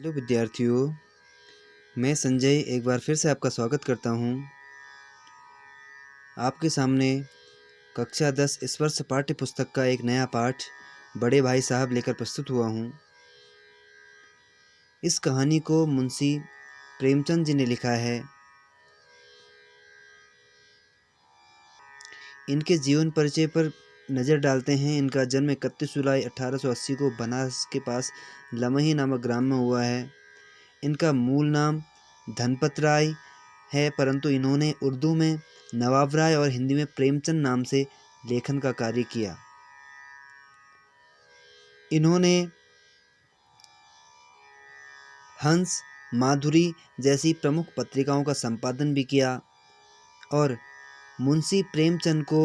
Hello विद्यार्थियों, मैं संजय एक बार फिर से आपका स्वागत करता हूं। आपके सामने कक्षा 10 इस वर्ष पाठ्य पुस्तक का एक नया पाठ बड़े भाई साहब लेकर प्रस्तुत हुआ हूं। इस कहानी को मुंशी प्रेमचंद जी ने लिखा है। इनके जीवन परिचय पर नज़र डालते हैं। इनका जन्म 31 जुलाई 1880 को बनारस के पास लमही नामक ग्राम में हुआ है। इनका मूल नाम धनपत राय है, परंतु इन्होंने उर्दू में नवाब राय और हिंदी में प्रेमचंद नाम से लेखन का कार्य किया। इन्होंने हंस, माधुरी जैसी प्रमुख पत्रिकाओं का संपादन भी किया और मुंशी प्रेमचंद को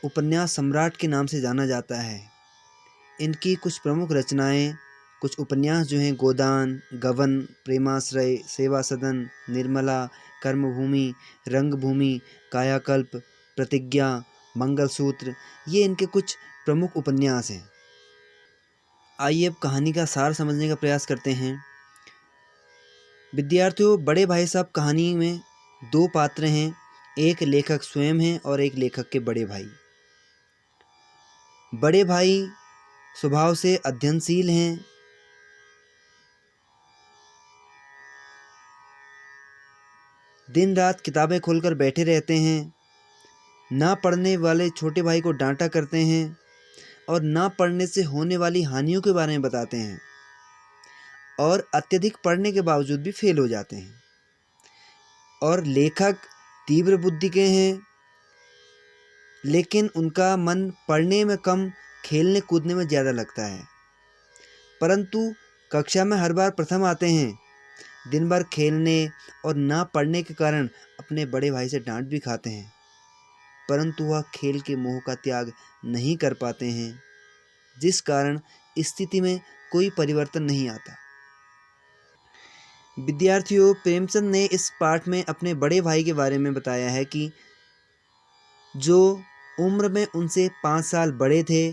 उपन्यास सम्राट के नाम से जाना जाता है। इनकी कुछ प्रमुख रचनाएं, कुछ उपन्यास जो हैं गोदान, गबन, प्रेमाश्रय, सेवा सदन, निर्मला, कर्मभूमि, रंगभूमि, कायाकल्प, प्रतिज्ञा, मंगलसूत्र, ये इनके कुछ प्रमुख उपन्यास हैं। आइए अब कहानी का सार समझने का प्रयास करते हैं। विद्यार्थियों, बड़े भाई साहब कहानी में दो पात्र हैं, एक लेखक स्वयं हैं और एक लेखक के बड़े भाई। बड़े भाई स्वभाव से अध्ययनशील हैं। दिन रात किताबें खोलकर बैठे रहते हैं। ना पढ़ने वाले छोटे भाई को डांटा करते हैं और ना पढ़ने से होने वाली हानियों के बारे में बताते हैं और अत्यधिक पढ़ने के बावजूद भी फेल हो जाते हैं। और लेखक तीव्र बुद्धि के हैं, लेकिन उनका मन पढ़ने में कम, खेलने कूदने में ज़्यादा लगता है। परंतु कक्षा में हर बार प्रथम आते हैं। दिन भर खेलने और ना पढ़ने के कारण अपने बड़े भाई से डांट भी खाते हैं, परंतु वह खेल के मोह का त्याग नहीं कर पाते हैं, जिस कारण स्थिति में कोई परिवर्तन नहीं आता। विद्यार्थियों, प्रेमचंद ने इस पाठ में अपने बड़े भाई के बारे में बताया है कि जो उम्र में उनसे 5 साल बड़े थे,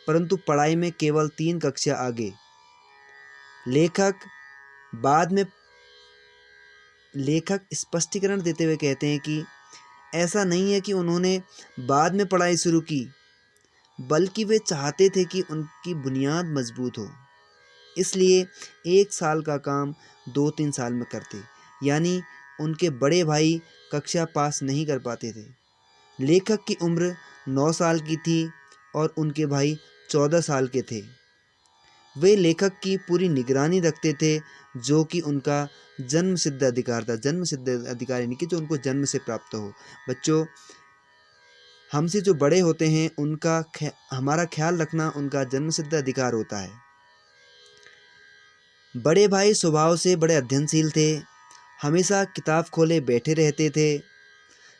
परंतु पढ़ाई में केवल 3 कक्षा आगे। लेखक स्पष्टीकरण देते हुए कहते हैं कि ऐसा नहीं है कि उन्होंने बाद में पढ़ाई शुरू की, बल्कि वे चाहते थे कि उनकी बुनियाद मजबूत हो, इसलिए 1 साल का काम 2-3 साल में करते। यानी उनके बड़े भाई कक्षा पास नहीं कर पाते थे। लेखक की उम्र 9 साल की थी और उनके भाई 14 साल के थे। वे लेखक की पूरी निगरानी रखते थे, जो कि उनका जन्म सिद्ध अधिकार था। जन्म सिद्ध अधिकार यानी कि जो उनको जन्म से प्राप्त हो। बच्चों, हमसे जो बड़े होते हैं उनका हमारा ख्याल रखना उनका जन्म सिद्ध अधिकार होता है। बड़े भाई स्वभाव से बड़े अध्ययनशील थे, हमेशा किताब खोले बैठे रहते थे।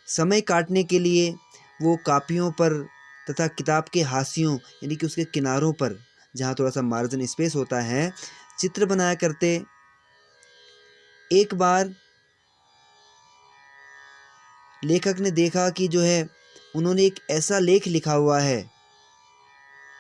समय काटने के लिए वो कापियों पर तथा किताब के हाशियों यानी कि उसके किनारों पर, जहाँ थोड़ा सा मार्जिन स्पेस होता है, चित्र बनाया करते। एक बार लेखक ने देखा कि जो है उन्होंने एक ऐसा लेख लिखा हुआ है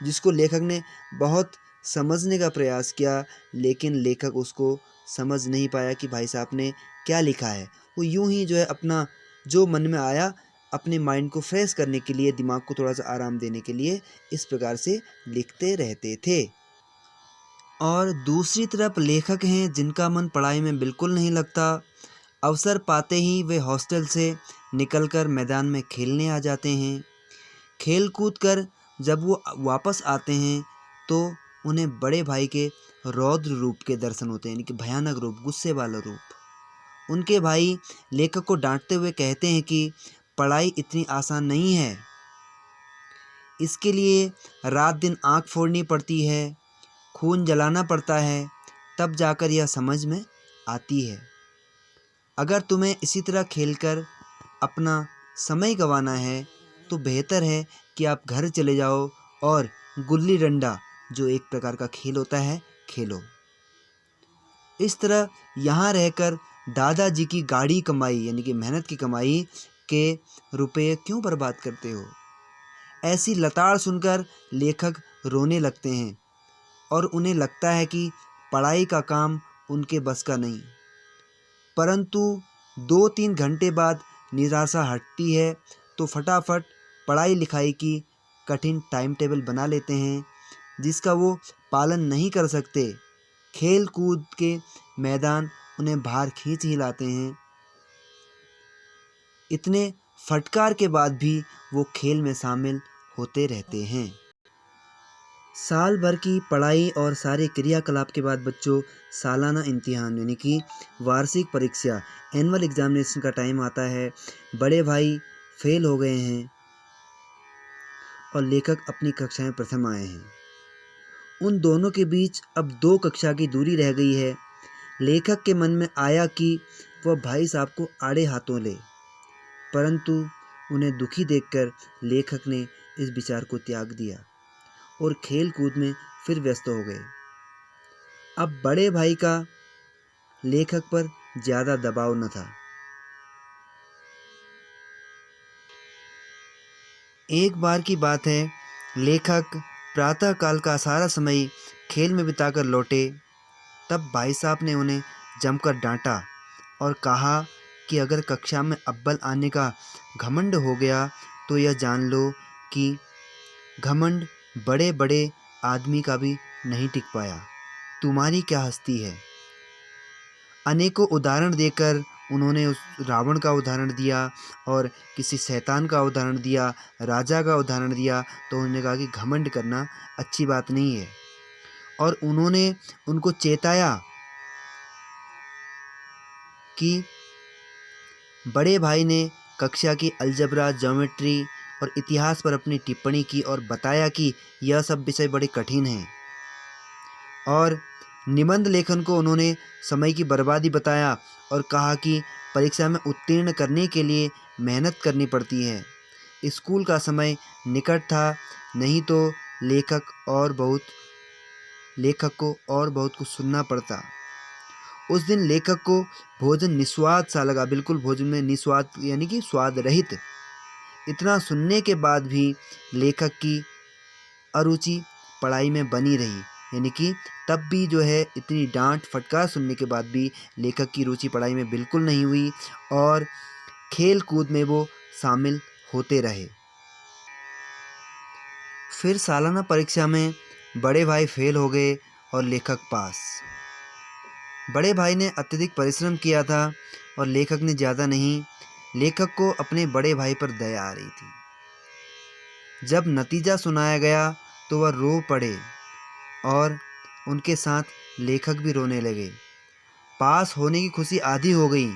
जिसको लेखक ने बहुत समझने का प्रयास किया, लेकिन लेखक उसको समझ नहीं पाया कि भाई साहब ने क्या लिखा है। वो यूं ही जो है अपना जो मन में आया, अपने माइंड को फ्रेश करने के लिए, दिमाग को थोड़ा सा आराम देने के लिए इस प्रकार से लिखते रहते थे। और दूसरी तरफ लेखक हैं जिनका मन पढ़ाई में बिल्कुल नहीं लगता। अवसर पाते ही वे हॉस्टल से निकलकर मैदान में खेलने आ जाते हैं। खेल कूद कर जब वो वापस आते हैं तो उन्हें बड़े भाई के रौद्र रूप के दर्शन होते हैं, यानी कि भयानक रूप, गुस्से वाला रूप। उनके भाई लेखक को डांटते हुए कहते हैं कि पढ़ाई इतनी आसान नहीं है, इसके लिए रात दिन आँख फोड़नी पड़ती है, खून जलाना पड़ता है, तब जाकर यह समझ में आती है। अगर तुम्हें इसी तरह खेलकर अपना समय गंवाना है तो बेहतर है कि आप घर चले जाओ और गुल्ली डंडा, जो एक प्रकार का खेल होता है, खेलो। इस तरह यहाँ रहकर दादाजी की गाढ़ी कमाई यानी कि मेहनत की कमाई के रुपये क्यों बर्बाद करते हो। ऐसी लताड़ सुनकर लेखक रोने लगते हैं और उन्हें लगता है कि पढ़ाई का काम उनके बस का नहीं। परंतु 2-3 घंटे बाद निराशा हटती है तो फटाफट पढ़ाई लिखाई की कठिन टाइम टेबल बना लेते हैं जिसका वो पालन नहीं कर सकते। खेल कूद के मैदान उन्हें बाहर खींच ही लाते हैं। इतने फटकार के बाद भी वो खेल में शामिल होते रहते हैं। साल भर की पढ़ाई और सारे क्रियाकलाप के बाद बच्चों सालाना इम्तिहान यानी कि वार्षिक परीक्षा एनुअल एग्जामिनेशन का टाइम आता है। बड़े भाई फेल हो गए हैं और लेखक अपनी कक्षा में प्रथम आए हैं। उन दोनों के बीच अब 2 कक्षा की दूरी रह गई है। लेखक के मन में आया कि वह भाई साहब को आड़े हाथों ले, परंतु उन्हें दुखी देखकर लेखक ने इस विचार को त्याग दिया और खेल कूद में फिर व्यस्त हो गए। अब बड़े भाई का लेखक पर ज़्यादा दबाव न था। एक बार की बात है, लेखक प्रातःकाल का सारा समय खेल में बिताकर लौटे। तब भाई साहब ने उन्हें जमकर डांटा और कहा कि अगर कक्षा में अव्वल आने का घमंड हो गया तो यह जान लो कि घमंड बड़े बड़े आदमी का भी नहीं टिक पाया। तुम्हारी क्या हस्ती है। अनेकों उदाहरण देकर उन्होंने उस रावण का उदाहरण दिया और किसी शैतान का उदाहरण दिया, राजा का उदाहरण दिया। तो उन्होंने कहा कि घमंड करना अच्छी बात नहीं है और उन्होंने उनको चेताया कि बड़े भाई ने कक्षा की अलजबरा, ज्योमेट्री और इतिहास पर अपनी टिप्पणी की और बताया कि यह सब विषय बड़े कठिन हैं और निबंध लेखन को उन्होंने समय की बर्बादी बताया और कहा कि परीक्षा में उत्तीर्ण करने के लिए मेहनत करनी पड़ती है। स्कूल का समय निकट था, नहीं तो लेखक को और बहुत कुछ सुनना पड़ता। उस दिन लेखक को भोजन निस्वाद सा लगा, बिल्कुल भोजन में निस्वाद यानी कि स्वाद रहित। इतना सुनने के बाद भी लेखक की अरुचि पढ़ाई में बनी रही, यानी कि तब भी जो है इतनी डांट फटकार सुनने के बाद भी लेखक की रुचि पढ़ाई में बिल्कुल नहीं हुई और खेल कूद में वो शामिल होते रहे। फिर सालाना परीक्षा में बड़े भाई फेल हो गए और लेखक पास। बड़े भाई ने अत्यधिक परिश्रम किया था और लेखक ने ज़्यादा नहीं। लेखक को अपने बड़े भाई पर दया आ रही थी। जब नतीजा सुनाया गया तो वह रो पड़े और उनके साथ लेखक भी रोने लगे। पास होने की खुशी आधी हो गई।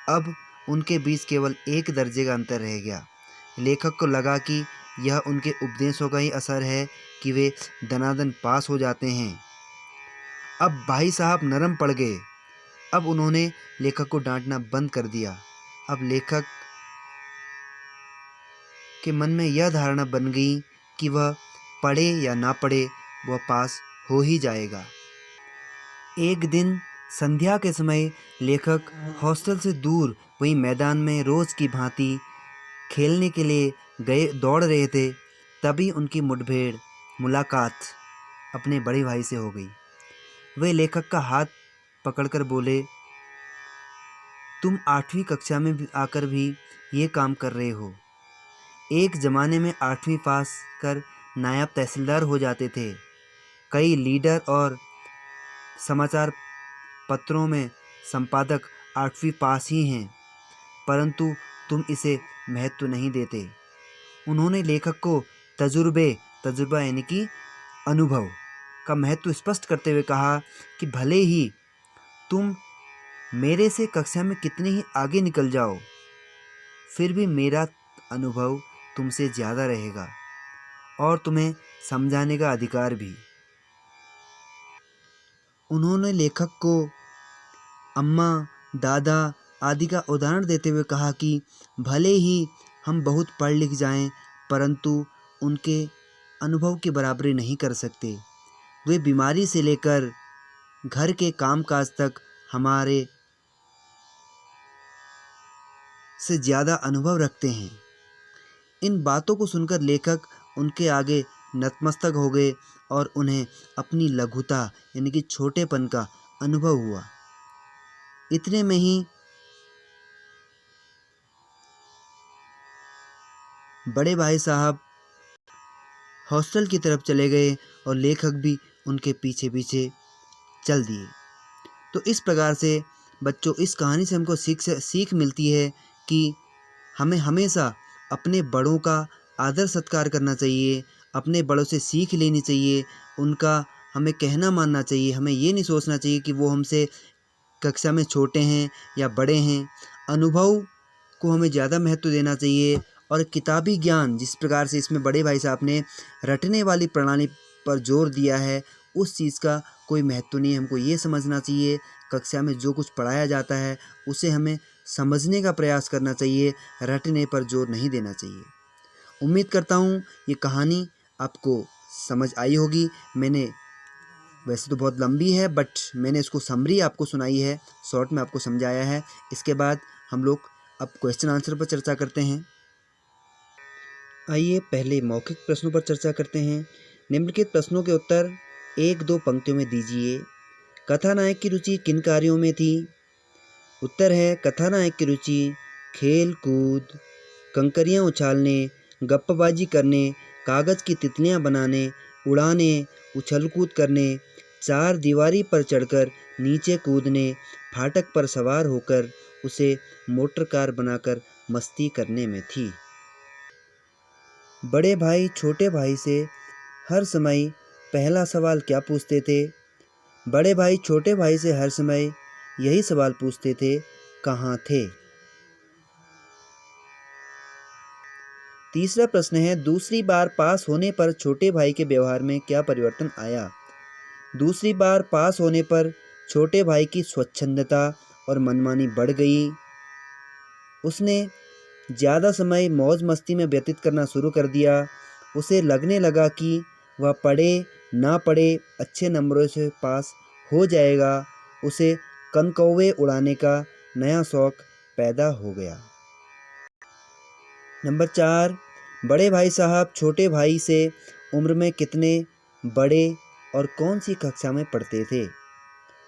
अब उनके बीच केवल 1 दर्जे का अंतर रह गया। लेखक को लगा कि यह उनके उपदेशों का ही असर है कि वे दनादन पास हो जाते हैं। अब भाई साहब नरम पड़ गए। अब उन्होंने लेखक को डांटना बंद कर दिया। अब लेखक के मन में यह धारणा बन गई कि वह पढ़े या ना पढ़े, वह पास हो ही जाएगा। एक दिन संध्या के समय लेखक हॉस्टल से दूर वही मैदान में रोज की भांति खेलने के लिए दौड़ रहे थे। तभी उनकी मुलाकात अपने बड़े भाई से हो गई। वे लेखक का हाथ पकड़कर बोले, तुम 8वीं कक्षा में आकर भी ये काम कर रहे हो। एक ज़माने में 8वीं पास कर नायब तहसीलदार हो जाते थे। कई लीडर और समाचार पत्रों में संपादक 8वीं पास ही हैं, परंतु तुम इसे महत्व नहीं देते। उन्होंने लेखक को तजुर्बा यानी कि अनुभव का महत्व स्पष्ट करते हुए कहा कि भले ही तुम मेरे से कक्षा में कितने ही आगे निकल जाओ, फिर भी मेरा अनुभव तुमसे ज़्यादा रहेगा और तुम्हें समझाने का अधिकार भी। उन्होंने लेखक को अम्मा, दादा आदि का उदाहरण देते हुए कहा कि भले ही हम बहुत पढ़ लिख जाएं, परंतु उनके अनुभव की बराबरी नहीं कर सकते। वे बीमारी से लेकर घर के कामकाज तक हमारे से ज़्यादा अनुभव रखते हैं। इन बातों को सुनकर लेखक उनके आगे नतमस्तक हो गए और उन्हें अपनी लघुता यानी कि छोटेपन का अनुभव हुआ। इतने में ही बड़े भाई साहब हॉस्टल की तरफ चले गए और लेखक भी उनके पीछे पीछे चल दिए। तो इस प्रकार से बच्चों, इस कहानी से हमको सीख मिलती है कि हमें हमेशा अपने बड़ों का आदर सत्कार करना चाहिए, अपने बड़ों से सीख लेनी चाहिए, उनका हमें कहना मानना चाहिए। हमें ये नहीं सोचना चाहिए कि वो हमसे कक्षा में छोटे हैं या बड़े हैं। अनुभव को हमें ज़्यादा महत्व देना चाहिए। और किताबी ज्ञान, जिस प्रकार से इसमें बड़े भाई साहब ने रटने वाली प्रणाली पर जोर दिया है, उस चीज़ का कोई महत्व नहीं है। हमको ये समझना चाहिए कक्षा में जो कुछ पढ़ाया जाता है उसे हमें समझने का प्रयास करना चाहिए, रटने पर जोर नहीं देना चाहिए। उम्मीद करता हूँ ये कहानी आपको समझ आई होगी। मैंने वैसे तो बहुत लंबी है, बट मैंने इसको समरी आपको सुनाई है, शॉर्ट में आपको समझाया है। इसके बाद हम लोग अब क्वेश्चन आंसर पर चर्चा करते हैं। आइए पहले मौखिक प्रश्नों पर चर्चा करते हैं। निम्नलिखित प्रश्नों के उत्तर 1-2 पंक्तियों में दीजिए। कथानायक की रुचि किन कार्यों में थी? उत्तर है कथानायक की रुचि खेल कूद, कंकरियाँ उछालने, गप्पबाजी करने, कागज़ की तितलियाँ बनाने, उड़ाने, उछल कूद करने, चार दीवारी पर चढ़कर नीचे कूदने, फाटक पर सवार होकर उसे मोटर कार बनाकर मस्ती करने में थी। बड़े भाई छोटे भाई से हर समय पहला सवाल क्या पूछते थे? बड़े भाई छोटे भाई से हर समय यही सवाल पूछते थे, कहाँ थे? तीसरा प्रश्न है, दूसरी बार पास होने पर छोटे भाई के व्यवहार में क्या परिवर्तन आया? दूसरी बार पास होने पर छोटे भाई की स्वच्छंदता और मनमानी बढ़ गई। उसने ज़्यादा समय मौज मस्ती में व्यतीत करना शुरू कर दिया। उसे लगने लगा कि वह पढ़े ना पढ़े अच्छे नंबरों से पास हो जाएगा। उसे कनकौवे उड़ाने का नया शौक पैदा हो गया। नंबर 4, बड़े भाई साहब छोटे भाई से उम्र में कितने बड़े और कौन सी कक्षा में पढ़ते थे?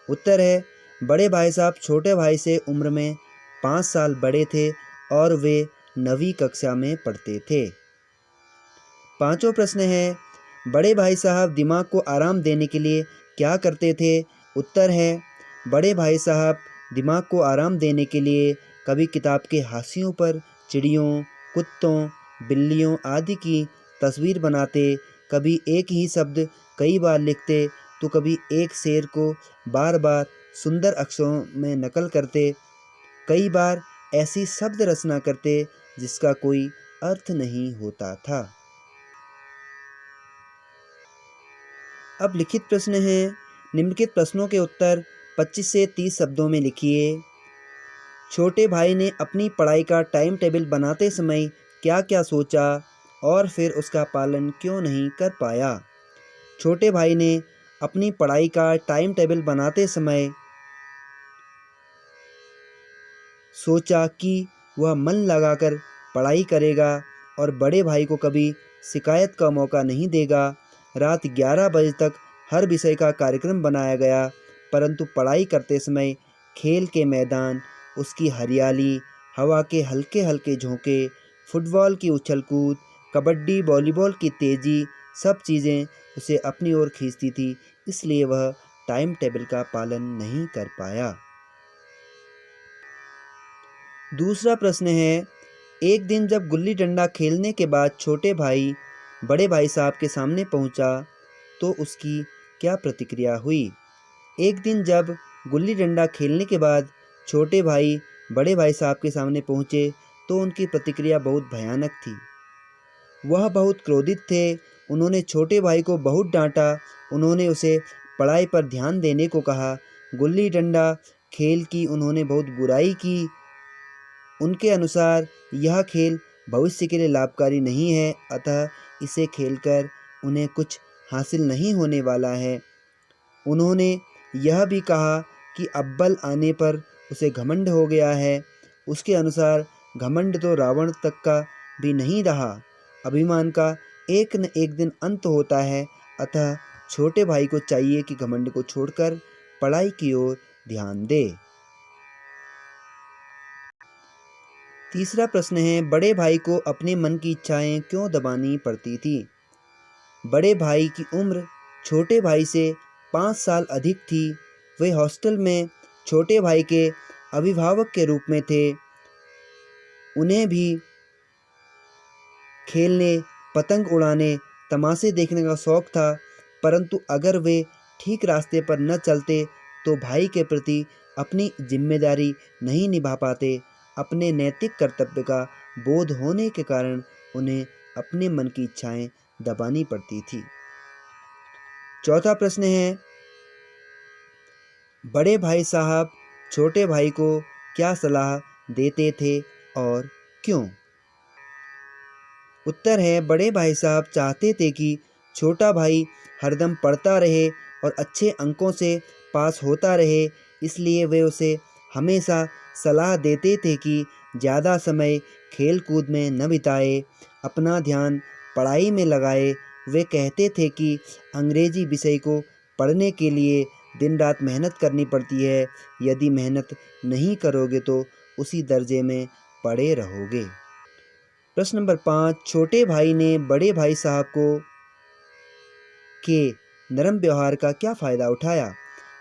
उत्तर है बड़े भाई साहब छोटे भाई से उम्र में 5 साल बड़े थे और वे 9वीं कक्षा में पढ़ते थे। पांचवा प्रश्न है, बड़े भाई साहब दिमाग को आराम देने के लिए क्या करते थे? उत्तर है बड़े भाई साहब दिमाग को आराम देने के लिए कभी किताब के हाशियों पर चिड़ियों, कुत्तों, बिल्लियों आदि की तस्वीर बनाते, कभी एक ही शब्द कई बार लिखते, तो कभी एक शेर को बार बार सुंदर अक्षरों में नकल करते, कई बार ऐसी शब्द रचना करते जिसका कोई अर्थ नहीं होता था। अब लिखित प्रश्न है। निम्नलिखित प्रश्नों के उत्तर 25 से 30 शब्दों में लिखिए। छोटे भाई ने अपनी पढ़ाई का टाइम टेबल बनाते समय क्या क्या सोचा और फिर उसका पालन क्यों नहीं कर पाया? छोटे भाई ने अपनी पढ़ाई का टाइम टेबल बनाते समय सोचा कि वह मन लगाकर पढ़ाई करेगा और बड़े भाई को कभी शिकायत का मौका नहीं देगा। रात 11 बजे तक हर विषय का कार्यक्रम बनाया गया, परंतु पढ़ाई करते समय खेल के मैदान, उसकी हरियाली, हवा के हल्के हल्के झोंके, फुटबॉल की उछल कूद, कबड्डी वॉलीबॉल की तेज़ी, सब चीज़ें उसे अपनी ओर खींचती थी, इसलिए वह टाइम टेबल का पालन नहीं कर पाया। दूसरा प्रश्न है, एक दिन जब गुल्ली डंडा खेलने के बाद छोटे भाई बड़े भाई साहब के सामने पहुंचा तो उसकी क्या प्रतिक्रिया हुई? एक दिन जब गुल्ली डंडा खेलने के बाद छोटे भाई बड़े भाई साहब के सामने पहुंचे तो उनकी प्रतिक्रिया बहुत भयानक थी। वह बहुत क्रोधित थे। उन्होंने छोटे भाई को बहुत डांटा। उन्होंने उसे पढ़ाई पर ध्यान देने को कहा। गुल्ली डंडा खेल की उन्होंने बहुत बुराई की। उनके अनुसार यह खेल भविष्य के लिए लाभकारी नहीं है, अतः इसे खेलकर उन्हें कुछ हासिल नहीं होने वाला है। उन्होंने यह भी कहा कि अव्वल आने पर उसे घमंड हो गया है। उसके अनुसार घमंड तो रावण तक का भी नहीं रहा। अभिमान का एक न एक दिन अंत होता है, अतः छोटे भाई को चाहिए कि घमंड को छोड़कर पढ़ाई की ओर ध्यान दे। तीसरा प्रश्न है, बड़े भाई को अपने मन की इच्छाएं क्यों दबानी पड़ती थी? बड़े भाई की उम्र छोटे भाई से 5 साल अधिक थी। वे हॉस्टल में छोटे भाई के अभिभावक के रूप में थे। उन्हें भी खेलने, पतंग उड़ाने, तमाशे देखने का शौक था, परंतु अगर वे ठीक रास्ते पर न चलते तो भाई के प्रति अपनी जिम्मेदारी नहीं निभा पाते। अपने नैतिक कर्तव्य का बोध होने के कारण उन्हें अपने मन की इच्छाएं दबानी पड़ती थी। चौथा प्रश्न है, बड़े भाई साहब छोटे भाई को क्या सलाह देते थे और क्यों? उत्तर है, बड़े भाई साहब चाहते थे कि छोटा भाई हरदम पढ़ता रहे और अच्छे अंकों से पास होता रहे, इसलिए वे उसे हमेशा सलाह देते थे कि ज़्यादा समय खेल कूद में न बिताए, अपना ध्यान पढ़ाई में लगाए। वे कहते थे कि अंग्रेजी विषय को पढ़ने के लिए दिन रात मेहनत करनी पड़ती है, यदि मेहनत नहीं करोगे तो उसी दर्जे में पड़े रहोगे। प्रश्न नंबर 5, छोटे भाई ने बड़े भाई साहब के नरम व्यवहार का क्या फ़ायदा उठाया?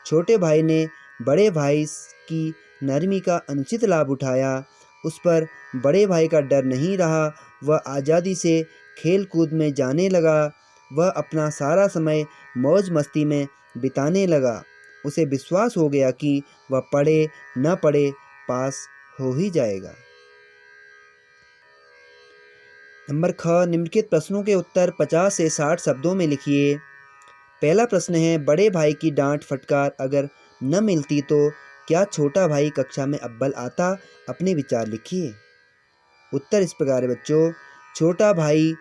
छोटे भाई ने बड़े भाई की नरमी का अनुचित लाभ उठाया। उस पर बड़े भाई का डर नहीं रहा। वह आज़ादी से खेल कूद में जाने लगा। वह अपना सारा समय मौज मस्ती में बिताने लगा। उसे विश्वास हो गया कि वह पढ़े न पढ़े पास हो ही जाएगा। नंबर ख, निम्नलिखित प्रश्नों के उत्तर 50 से 60 शब्दों में लिखिए। पहला प्रश्न है, बड़े भाई की डांट फटकार अगर न मिलती तो क्या छोटा भाई कक्षा में अव्वल आता? अपने विचार लिखिए। उत्तर इस प्रकार है बच्चों, छोटा भाई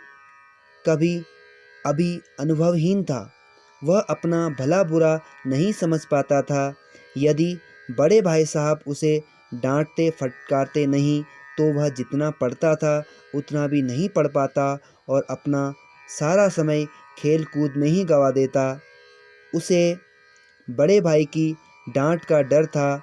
कभी अभी अनुभवहीन था। वह अपना भला बुरा नहीं समझ पाता था। यदि बड़े भाई साहब उसे डांटते फटकारते नहीं तो वह जितना पढ़ता था उतना भी नहीं पढ़ पाता और अपना सारा समय खेल कूद में ही गंवा देता। उसे बड़े भाई की डांट का डर था,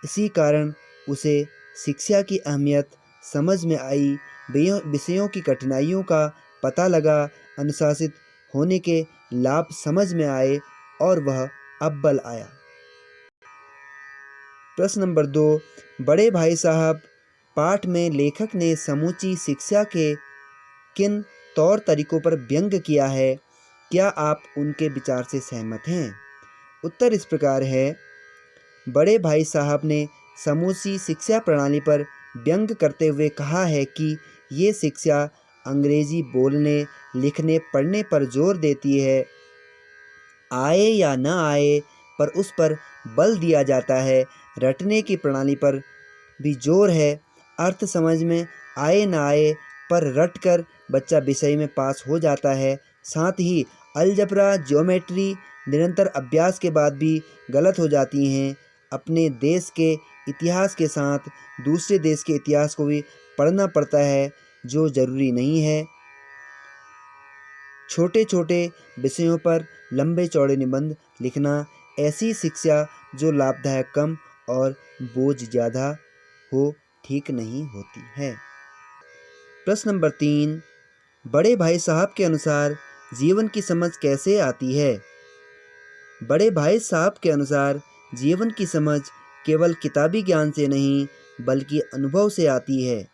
इसी कारण उसे शिक्षा की अहमियत समझ में आई, विषयों की कठिनाइयों का पता लगा, अनुशासित होने के लाभ समझ में आए और वह अव्वल आया। प्रश्न नंबर 2, बड़े भाई साहब पाठ में लेखक ने समूची शिक्षा के किन तौर तरीकों पर व्यंग किया है? क्या आप उनके विचार से सहमत हैं? उत्तर इस प्रकार है, बड़े भाई साहब ने समूची शिक्षा प्रणाली पर व्यंग करते हुए कहा है कि ये शिक्षा अंग्रेजी बोलने, लिखने, पढ़ने पर जोर देती है। आए या न आए पर उस पर बल दिया जाता है। रटने की प्रणाली पर भी जोर है। अर्थ समझ में आए न आए पर रट कर बच्चा विषय में पास हो जाता है। साथ ही अलजबरा, ज्योमेट्री निरंतर अभ्यास के बाद भी गलत हो जाती हैं। अपने देश के इतिहास के साथ दूसरे देश के इतिहास को भी पढ़ना पड़ता है, जो ज़रूरी नहीं है। छोटे छोटे विषयों पर लंबे चौड़े निबंध लिखना, ऐसी शिक्षा जो लाभदायक कम और बोझ ज़्यादा हो, ठीक नहीं होती है। प्रश्न नंबर 3, बड़े भाई साहब के अनुसार जीवन की समझ कैसे आती है? बड़े भाई साहब के अनुसार जीवन की समझ केवल किताबी ज्ञान से नहीं बल्कि अनुभव से आती है।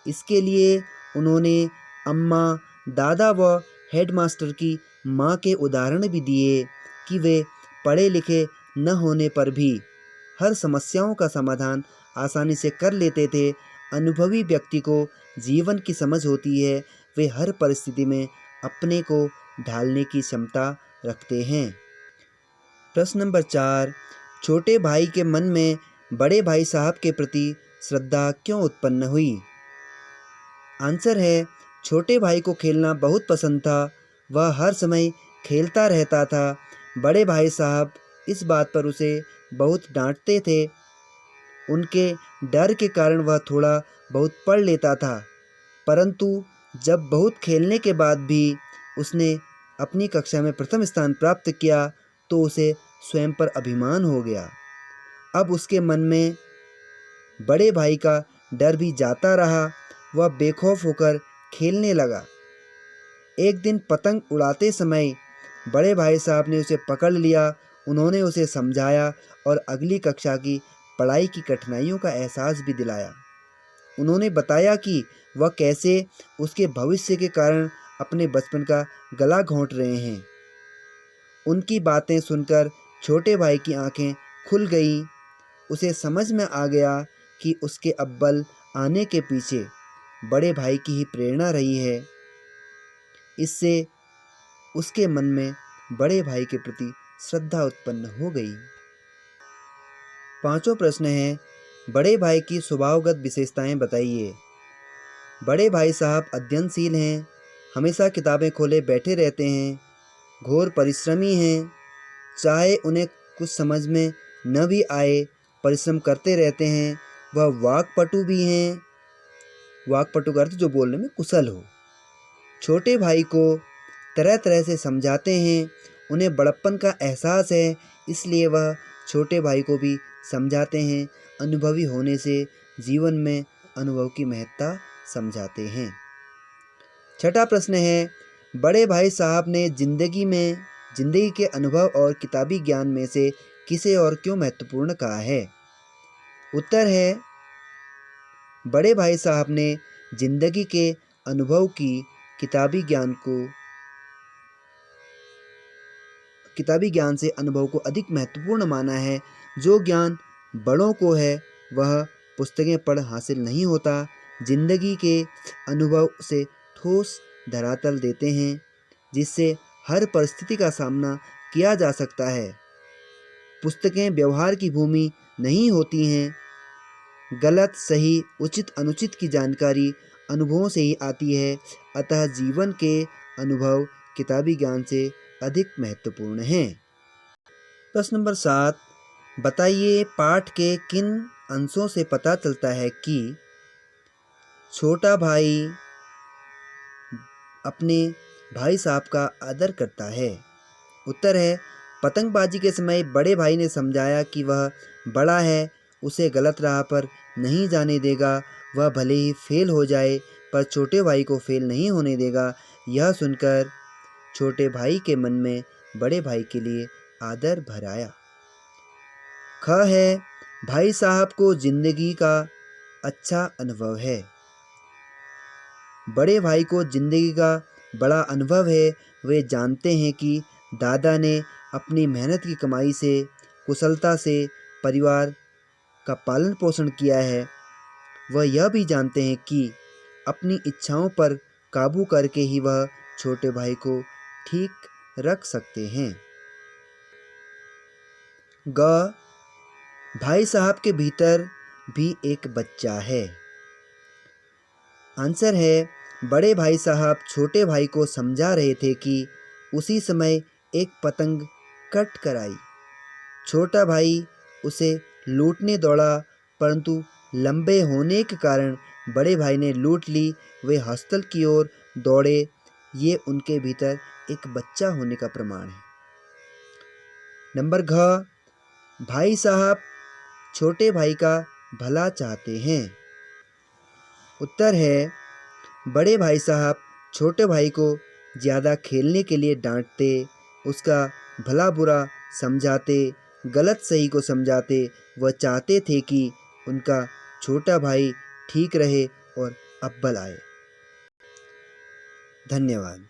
इसके लिए उन्होंने अम्मा, दादा व हेडमास्टर की माँ के उदाहरण भी दिए कि वे पढ़े लिखे न होने पर भी हर समस्याओं का समाधान आसानी से कर लेते थे। अनुभवी व्यक्ति को जीवन की समझ होती है। वे हर परिस्थिति में अपने को ढालने की क्षमता रखते हैं। प्रश्न नंबर 4, छोटे भाई के मन में बड़े भाई साहब के प्रति श्रद्धा क्यों उत्पन्न हुई? आंसर है, छोटे भाई को खेलना बहुत पसंद था। वह हर समय खेलता रहता था। बड़े भाई साहब इस बात पर उसे बहुत डांटते थे। उनके डर के कारण वह थोड़ा बहुत पढ़ लेता था, परंतु जब बहुत खेलने के बाद भी उसने अपनी कक्षा में प्रथम स्थान प्राप्त किया तो उसे स्वयं पर अभिमान हो गया। अब उसके मन में बड़े भाई का डर भी जाता रहा। वह बेखौफ होकर खेलने लगा। एक दिन पतंग उड़ाते समय बड़े भाई साहब ने उसे पकड़ लिया। उन्होंने उसे समझाया और अगली कक्षा की पढ़ाई की कठिनाइयों का एहसास भी दिलाया। उन्होंने बताया कि वह कैसे उसके भविष्य के कारण अपने बचपन का गला घोंट रहे हैं। उनकी बातें सुनकर छोटे भाई की आंखें खुल गईं। उसे समझ में आ गया कि उसके अव्वल आने के पीछे बड़े भाई की ही प्रेरणा रही है। इससे उसके मन में बड़े भाई के प्रति श्रद्धा उत्पन्न हो गई। पांचों प्रश्न हैं, बड़े भाई की स्वभावगत विशेषताएं बताइए। बड़े भाई साहब अध्ययनशील हैं, हमेशा किताबें खोले बैठे रहते हैं, घोर परिश्रमी हैं, चाहे उन्हें कुछ समझ में न भी आए परिश्रम करते रहते हैं। वह वाक्पटु भी हैं, वाक्पटु का अर्थ जो बोलने में कुशल हो। छोटे भाई को तरह तरह से समझाते हैं। उन्हें बड़प्पन का एहसास है, इसलिए वह छोटे भाई को भी समझाते हैं। अनुभवी होने से जीवन में अनुभव की महत्ता समझाते हैं। छठा प्रश्न है, बड़े भाई साहब ने जिंदगी के अनुभव और किताबी ज्ञान में से किसे और क्यों महत्वपूर्ण कहा है। उत्तर है, बड़े भाई साहब ने जिंदगी के अनुभव की किताबी ज्ञान से अनुभव को अधिक महत्वपूर्ण माना है। जो ज्ञान बड़ों को है वह पुस्तकें पढ़ हासिल नहीं होता। जिंदगी के अनुभव से ठोस धरातल देते हैं, जिससे हर परिस्थिति का सामना किया जा सकता है। पुस्तकें व्यवहार की भूमि नहीं होती हैं। गलत सही उचित अनुचित की जानकारी अनुभवों से ही आती है। अतः जीवन के अनुभव किताबी ज्ञान से अधिक महत्वपूर्ण हैं। प्रश्न नंबर 7, बताइए पाठ के किन अंशों से पता चलता है कि छोटा भाई अपने भाई साहब का आदर करता है। उत्तर है, पतंगबाजी के समय बड़े भाई ने समझाया कि वह बड़ा है, उसे गलत राह पर नहीं जाने देगा। वह भले ही फेल हो जाए पर छोटे भाई को फेल नहीं होने देगा। यह सुनकर छोटे भाई के मन में बड़े भाई के लिए आदर भर आया। ख है, भाई साहब को जिंदगी का अच्छा अनुभव है। बड़े भाई को जिंदगी का बड़ा अनुभव है। वे जानते हैं कि दादा ने अपनी मेहनत की कमाई से कुशलता से परिवार का पालन पोषण किया है। वह यह भी जानते हैं कि अपनी इच्छाओं पर काबू करके ही वह छोटे भाई को ठीक रख सकते हैं। ग, भाई साहब के भीतर भी एक बच्चा है। आंसर है, बड़े भाई साहब छोटे भाई को समझा रहे थे कि उसी समय एक पतंग कट कर आई। छोटा भाई उसे लूटने दौड़ा, परंतु लंबे होने के कारण बड़े भाई ने लूट ली। वे हॉस्टल की ओर दौड़े। ये उनके भीतर एक बच्चा होने का प्रमाण है। नंबर घ, भाई साहब छोटे भाई का भला चाहते हैं। उत्तर है, बड़े भाई साहब छोटे भाई को ज़्यादा खेलने के लिए डांटते, उसका भला बुरा समझाते, गलत सही को समझाते। वह चाहते थे कि उनका छोटा भाई ठीक रहे और अव्वल आए। धन्यवाद।